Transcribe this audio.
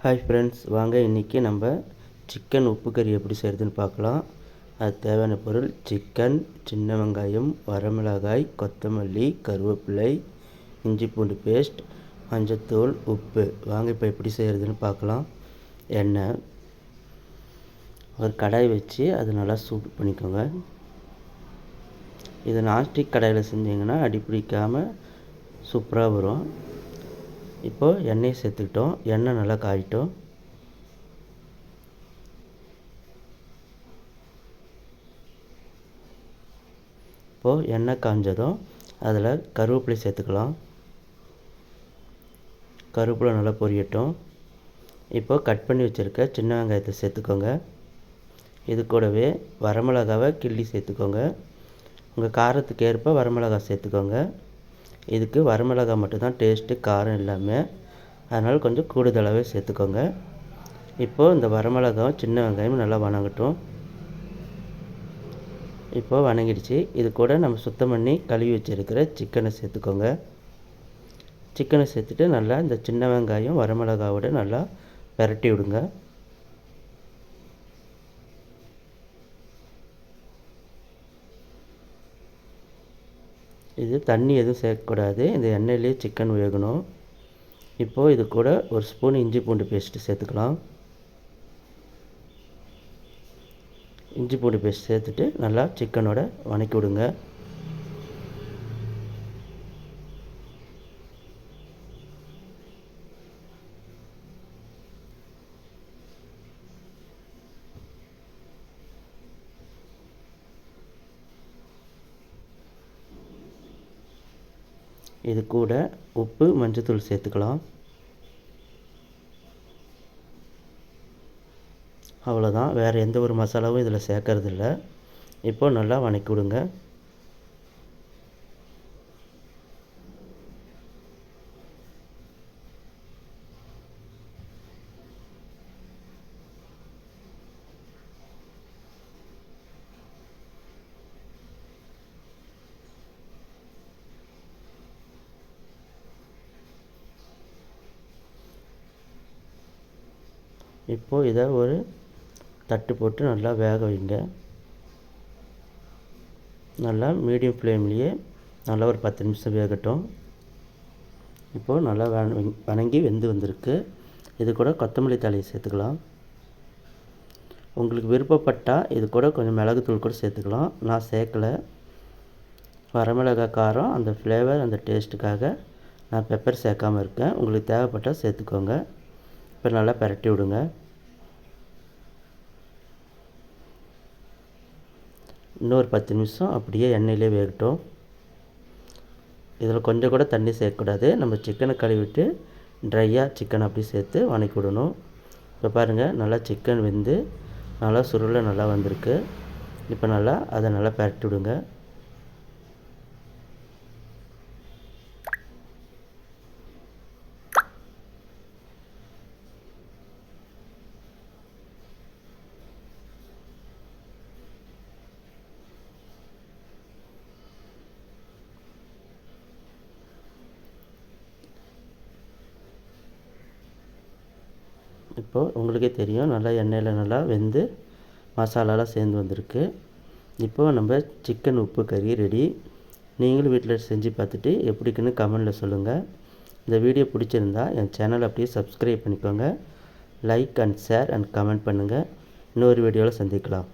Hi friends, வாங்க இன்றைக்கி நம்ம சிக்கன் உப்பு கறி எப்படி செய்கிறதுன்னு பார்க்கலாம். அது தேவையான பொருள்: சிக்கன், சின்ன வெங்காயம், வரமிளகாய், கொத்தமல்லி, கருவேப்பிலை, இஞ்சி பூண்டு பேஸ்ட், மஞ்சத்தூள், உப்பு. வாங்க இப்போ எப்படி செய்கிறதுன்னு பார்க்கலாம். எண்ணெய், ஒரு கடாய் வச்சு அது நல்லா சூடு பண்ணிக்கோங்க. இது நான்ஸ்டிக் கடாயில் செஞ்சிங்கன்னா அடி பிடிக்காமல் சூப்பராக வரும். இப்போது எண்ணெயை சேர்த்துக்கிட்டோம். எண்ணெய் நல்லா காயிட்டோம். இப்போது எண்ணெய் காஞ்சதும் அதில் கருவேப்பிலை சேர்த்துக்கலாம். கருவேப்பிலை நல்லா பொரியட்டும். இப்போது கட் பண்ணி வச்சுருக்க சின்ன வெங்காயத்தை சேர்த்துக்கோங்க. இது கூடவே வரமிளகாவை கிள்ளி சேர்த்துக்கோங்க. உங்கள் காரத்துக்கு ஏற்ப வரமிளகாய் சேர்த்துக்கோங்க. இதுக்கு வரமிளகாய் மட்டும்தான் டேஸ்ட்டு, காரம் இல்லாமல், அதனால் கொஞ்சம் கூடுதலாகவே சேர்த்துக்கோங்க. இப்போது இந்த வரமிளகாயும் சின்ன வெங்காயமும் நல்லா வணங்கட்டும். இப்போது வணங்கிடுச்சு. இது கூட நம்ம சுத்தம் பண்ணி கழுவி வச்சுருக்கிற சிக்கனை சேர்த்துக்கோங்க. சிக்கனை சேர்த்துட்டு நல்லா இந்த சின்ன வெங்காயம் வரமிளகாவோட நல்லா பிரட்டி விடுங்க. இது தண்ணி எதுவும் சேர்க்கக்கூடாது. இந்த எண்ணெயிலே சிக்கன் வேகணும். இப்போது இது கூட ஒரு ஸ்பூன் இஞ்சி பூண்டு பேஸ்ட்டு சேர்த்துக்கலாம். இஞ்சி பூண்டு பேஸ்ட் சேர்த்துட்டு நல்லா சிக்கனோட வணக்கி விடுங்க. இது கூட உப்பு, மஞ்சத்தூள் சேர்த்துக்கலாம். அவ்வளோதான், வேறு எந்த ஒரு மசாலாவும் இதில் சேர்க்கறதில்ல. இப்போ நல்லா வணக்கி விடுங்க. இப்போது இதை ஒரு தட்டு போட்டு நல்லா வேக வைங்க. நல்லா மீடியம் ஃப்ளேம்லேயே நல்லா ஒரு 10 நிமிஷம் வேகட்டும். இப்போது நல்லா வணங்கி வெந்து வந்திருக்கு. இது கூட கொத்தமல்லி தழையை சேர்த்துக்கலாம். உங்களுக்கு விருப்பப்பட்டால் இது கூட கொஞ்சம் மிளகுத்தூள் கூட சேர்த்துக்கலாம். நான் சேர்க்கலை. வரமிளகாய் காரம் அந்த ஃப்ளேவர், அந்த டேஸ்ட்டுக்காக நான் பெப்பர் சேர்க்காமல் இருக்கேன். உங்களுக்கு தேவைப்பட்டால் சேர்த்துக்கோங்க. இப்போ நல்லா பிரட்டி விடுங்க. இன்னொரு 10 நிமிஷம் அப்படியே எண்ணெயிலே வேகட்டும். இதில் கொஞ்சம் கூட தண்ணி சேர்க்கக்கூடாது. நம்ம சிக்கனை கழுவிட்டு ட்ரையாக சிக்கனை அப்படி சேர்த்து வணக்கி விடணும். இப்போ பாருங்கள், நல்லா சிக்கன் வெந்து நல்லா சுருள நல்லா வந்திருக்கு. இப்போ நல்லா அதை நல்லா பிரட்டி விடுங்க. இப்போது உங்களுக்கே தெரியும், நல்லா எண்ணெயில் நல்லா வெந்து மசாலாலாம் சேர்ந்து வந்திருக்கு. இப்போது நம்ம சிக்கன் உப்பு கறி ரெடி. நீங்களும் வீட்டில் செஞ்சு பார்த்துட்டு எப்படிக்குன்னு கமெண்டில் சொல்லுங்கள். இந்த வீடியோ பிடிச்சிருந்தா என் சேனலை அப்படியே சப்ஸ்கிரைப் பண்ணிக்கோங்க. Like and share and comment பண்ணுங்கள். இன்னொரு வீடியோவில் சந்திக்கலாம்.